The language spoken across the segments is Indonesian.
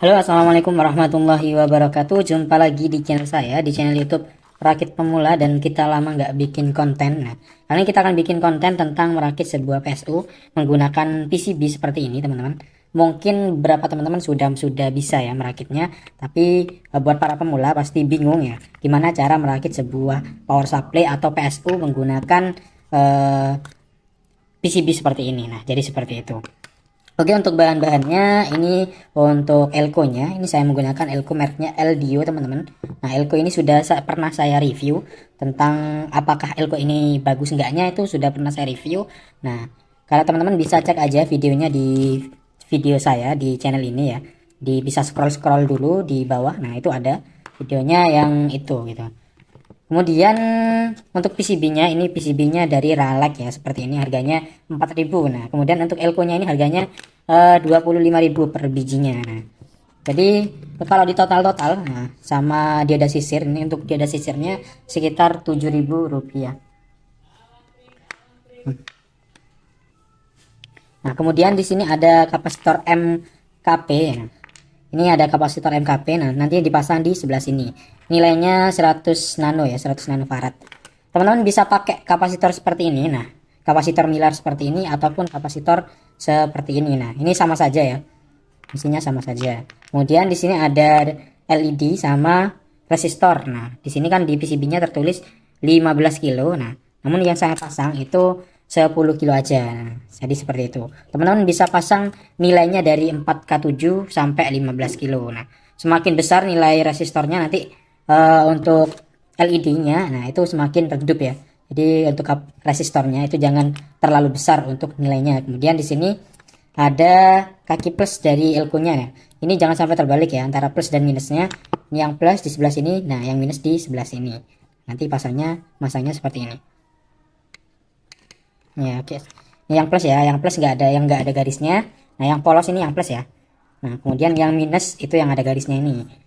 Halo, assalamualaikum warahmatullahi wabarakatuh. Jumpa lagi di channel saya, di channel YouTube Rakit Pemula, dan kita lama nggak bikin konten. Nah, kali ini kita akan bikin konten tentang merakit sebuah PSU menggunakan PCB seperti ini, teman-teman. Mungkin beberapa teman-teman sudah bisa ya merakitnya, tapi buat para pemula pasti bingung ya, gimana cara merakit sebuah power supply atau PSU menggunakan PCB seperti ini. Nah, jadi seperti itu. Oke, untuk bahan-bahannya ini untuk elko-nya, ini saya menggunakan elko mereknya Eldio, teman-teman. Nah, elko ini sudah pernah saya review tentang apakah elko ini bagus enggaknya, itu sudah pernah saya review. Nah, kalau teman-teman bisa cek aja videonya di video saya di channel ini ya. Bisa scroll-scroll dulu di bawah. Nah, itu ada videonya yang itu gitu. Kemudian untuk PCB-nya, ini PCB-nya dari Ralek ya, seperti ini, harganya 4.000. Nah, kemudian untuk elko-nya ini harganya 25.000 per bijinya. Nah, jadi kalau di total nah, sama dioda sisir, ini untuk dioda sisirnya sekitar 7.000 rupiah. Nah, kemudian di sini ada kapasitor MKP. Nah, ini ada kapasitor MKP. Nah, nanti dipasang di sebelah sini. Nilainya 100 nano ya, 100 nanofarad. Teman-teman bisa pakai kapasitor seperti ini. Nah, kapasitor milar seperti ini ataupun kapasitor seperti ini. Nah, ini sama saja ya. Isinya sama saja. Kemudian di sini ada LED sama resistor. Nah, di sini kan di PCB-nya tertulis 15 kilo. Nah, namun yang saya pasang itu 10 kilo aja. Nah, jadi seperti itu. Teman-teman bisa pasang nilainya dari 4K7 sampai 15 kilo. Nah, semakin besar nilai resistornya nanti untuk LED-nya, nah itu semakin redup ya. Jadi untuk resistornya itu jangan terlalu besar untuk nilainya. Kemudian di sini ada kaki plus dari elko-nya ya. Ini jangan sampai terbalik ya antara plus dan minusnya. Ini yang plus di sebelah sini, nah yang minus di sebelah sini. Nanti masangnya seperti ini. Ya, oke. Ini yang plus ya, yang plus nggak ada garisnya. Nah, yang polos ini yang plus ya. Nah, kemudian yang minus itu yang ada garisnya ini.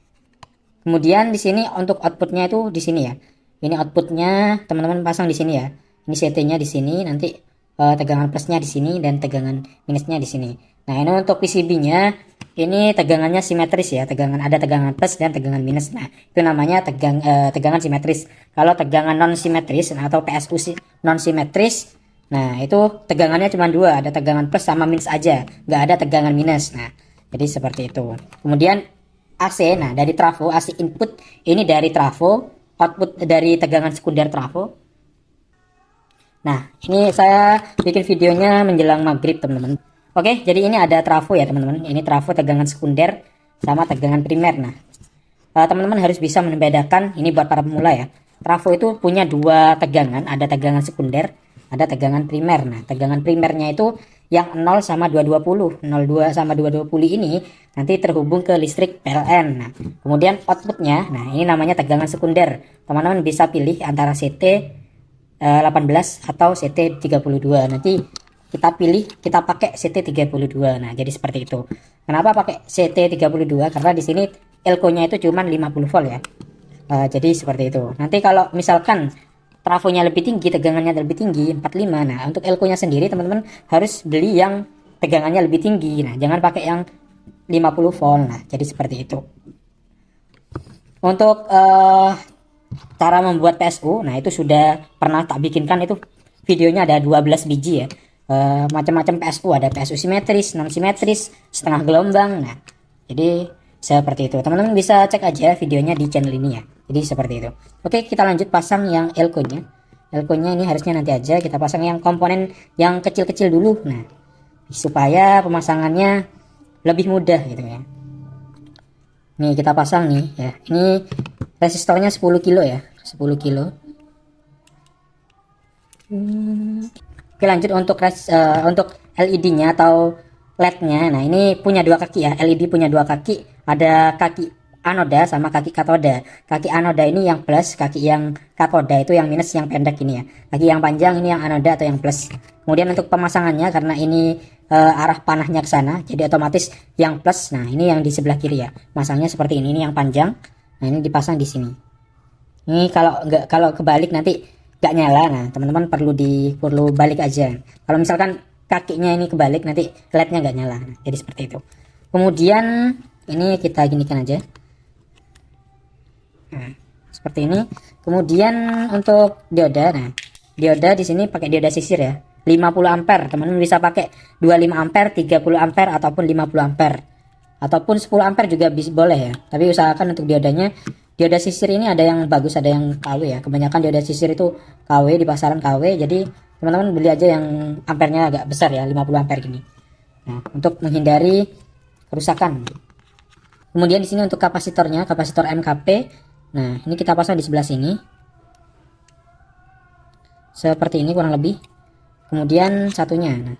Kemudian di sini untuk outputnya itu di sini ya. Ini outputnya teman-teman pasang di sini ya. Ini CT-nya di sini, nanti tegangan plusnya di sini dan tegangan minusnya di sini. Nah, ini untuk PCB-nya ini tegangannya simetris ya. Ada tegangan plus dan tegangan minus. Nah, itu namanya tegangan simetris. Kalau tegangan non simetris atau PSU non simetris, nah itu tegangannya cuma dua, ada tegangan plus sama minus aja, nggak ada tegangan minus. Nah, jadi seperti itu. Kemudian AC, nah dari trafo, AC input ini dari trafo, output dari tegangan sekunder trafo. Nah, ini saya bikin videonya menjelang maghrib, teman-teman. Oke, jadi ini ada trafo ya, teman-teman. Ini trafo tegangan sekunder sama tegangan primer. Nah, teman-teman harus bisa membedakan, ini buat para pemula ya. Trafo itu punya dua tegangan, ada tegangan sekunder, ada tegangan primer. Nah, tegangan primernya itu yang 0 sama 220. 02 sama 220 ini nanti terhubung ke listrik PLN. Nah, kemudian outputnya, nah ini namanya tegangan sekunder. Teman-teman bisa pilih antara CT 18 atau CT 32. Nanti kita pakai CT 32. Nah, jadi seperti itu. Kenapa pakai CT 32? Karena di sini elko-nya itu cuma 50 volt ya. Jadi seperti itu. Nanti kalau misalkan trafonya lebih tinggi, tegangannya lebih tinggi 45. Nah, untuk elko-nya sendiri teman-teman harus beli yang tegangannya lebih tinggi. Nah, jangan pakai yang 50 volt. Nah, jadi seperti itu. Untuk cara membuat PSU, nah itu sudah pernah tak bikinkan, itu videonya ada 12 biji ya. Macam-macam PSU, ada PSU simetris, non simetris, setengah gelombang. Nah, jadi seperti itu. Teman-teman bisa cek aja videonya di channel ini ya. Jadi seperti itu. Oke, kita lanjut pasang yang elko-nya. Elko-nya ini harusnya nanti aja kita pasang yang komponen yang kecil-kecil dulu. Nah, supaya pemasangannya lebih mudah gitu ya. Nih kita pasang nih ya. Ini resistornya 10 kilo ya. 10 kilo. Oke, lanjut untuk LED-nya atau LED-nya. Nah, ini punya dua kaki ya. LED punya dua kaki. Ada kaki anoda sama kaki katoda. Kaki anoda ini yang plus, kaki yang katoda itu yang minus, yang pendek ini ya. Kaki yang panjang ini yang anoda atau yang plus. Kemudian untuk pemasangannya, karena ini arah panahnya ke sana, jadi otomatis yang plus. Nah, ini yang di sebelah kiri ya. Masangnya seperti ini yang panjang. Nah, ini dipasang di sini. Ini kalau kebalik nanti nggak nyala. Nah, teman-teman perlu balik aja. Kalau misalkan kakinya ini kebalik nanti LED-nya nggak nyala. Nah, jadi seperti itu. Kemudian ini kita ginikan aja. Nah, seperti ini. Kemudian untuk dioda, nah dioda di sini pakai dioda sisir ya, 50 ampere. Teman-teman bisa pakai 25 ampere, 30 ampere ataupun 50 ampere ataupun 10 ampere juga bisa, boleh ya. Tapi usahakan untuk diodanya, dioda sisir ini ada yang bagus, ada yang KW ya. Kebanyakan dioda sisir itu KW, di pasaran KW. Jadi teman-teman beli aja yang ampernya agak besar ya, 50 ampere gini. Nah, untuk menghindari kerusakan. Kemudian di sini untuk kapasitornya, kapasitor MKP. Nah, ini kita pasang di sebelah sini. Seperti ini kurang lebih. Kemudian satunya, nah,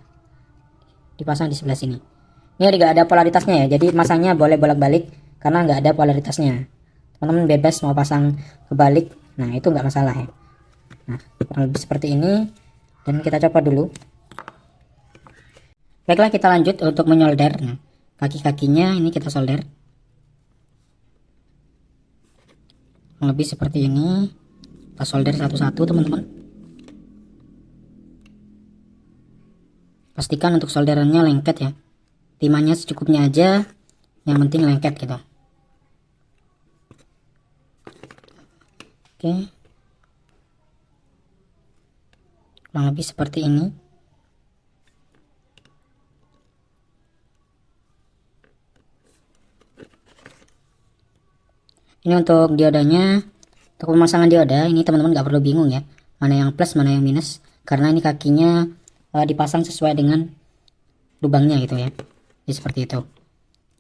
dipasang di sebelah sini. Ini juga ada polaritasnya ya, jadi masangnya boleh bolak-balik karena nggak ada polaritasnya. Teman-teman bebas mau pasang kebalik, nah itu nggak masalah ya. Nah, kurang lebih seperti ini, dan kita coba dulu. Baiklah, kita lanjut untuk menyolder. Nah, kaki-kakinya ini kita solder. Kurang lebih seperti ini. Kita solder satu-satu, teman-teman. Pastikan untuk solderannya lengket ya. Timahnya secukupnya aja, yang penting lengket gitu. Oke, kurang lebih seperti ini. Ini untuk diodanya. Untuk pemasangan dioda ini teman-teman nggak perlu bingung ya, mana yang plus mana yang minus, karena ini kakinya dipasang sesuai dengan lubangnya gitu ya. Jadi seperti itu.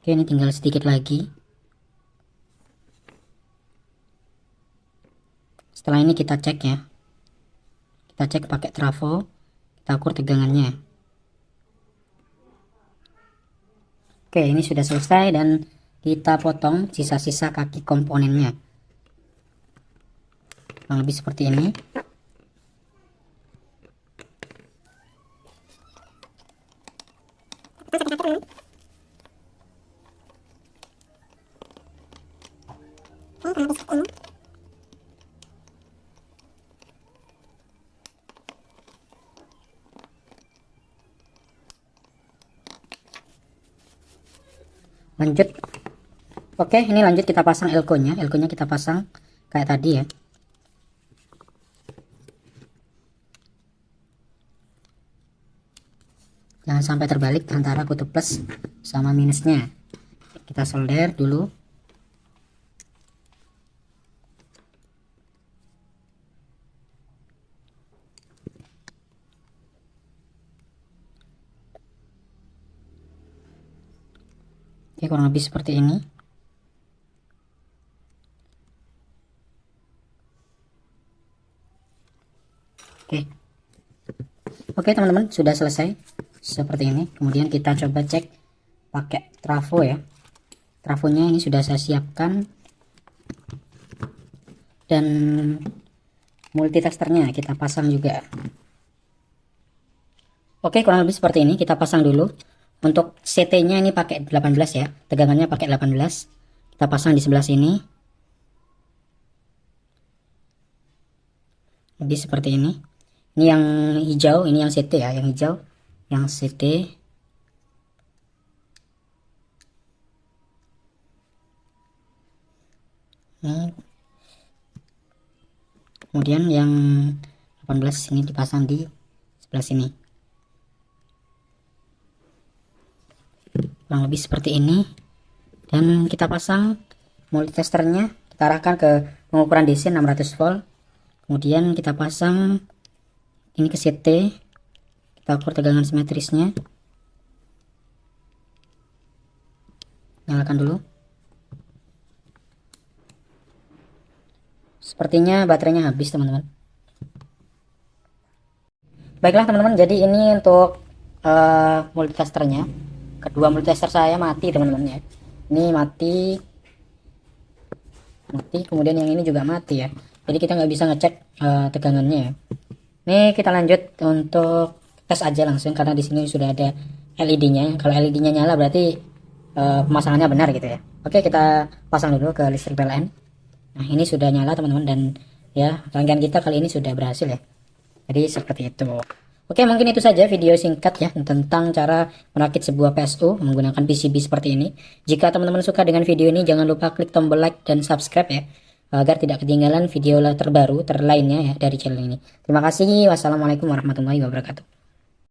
Oke, ini tinggal sedikit lagi. Setelah ini kita cek ya. Kita cek pakai trafo. Kita ukur tegangannya. Oke, ini sudah selesai dan kita potong sisa-sisa kaki komponennya. Kurang lebih seperti ini. Lanjut. Oke, ini lanjut kita pasang elko-nya. Elko-nya kita pasang kayak tadi ya. Jangan sampai terbalik antara kutub plus sama minusnya. Kita solder dulu. Oke, kurang lebih seperti ini. Oke teman-teman, sudah selesai seperti ini. Kemudian kita coba cek pakai trafo ya. Trafonya ini sudah saya siapkan, dan multitesternya kita pasang juga. Oke, kurang lebih seperti ini. Kita pasang dulu. Untuk CT-nya ini pakai 18 ya. Tegangannya pakai 18. Kita pasang di sebelah sini. Lebih seperti ini. Ini yang hijau, ini yang CT ya, yang hijau, yang CT. Ini. Kemudian yang 18 ini dipasang di sebelah sini. Kurang lebih seperti ini. Dan kita pasang multitesternya, kita arahkan ke pengukuran DC 600 volt. Kemudian kita pasang ini ke CT, kita ukur tegangan simetrisnya. Nyalakan dulu. Sepertinya baterainya habis teman-teman. Baiklah teman-teman, jadi ini untuk multitesternya. Kedua multitester saya mati teman-teman ya. Ini mati, kemudian yang ini juga mati ya. Jadi kita nggak bisa ngecek tegangannya ya. Ini kita lanjut untuk tes aja langsung, karena di sini sudah ada LED-nya. Kalau LED-nya nyala berarti pemasangannya benar gitu ya. Oke, kita pasang dulu ke listrik PLN. Nah, ini sudah nyala teman-teman, dan ya rangkaian kita kali ini sudah berhasil ya. Jadi seperti itu. Oke, mungkin itu saja video singkat ya tentang cara merakit sebuah PSU menggunakan PCB seperti ini. Jika teman-teman suka dengan video ini, jangan lupa klik tombol like dan subscribe ya, agar tidak ketinggalan video terbaru terlainnya ya dari channel ini. Terima kasih. Wassalamualaikum warahmatullahi wabarakatuh.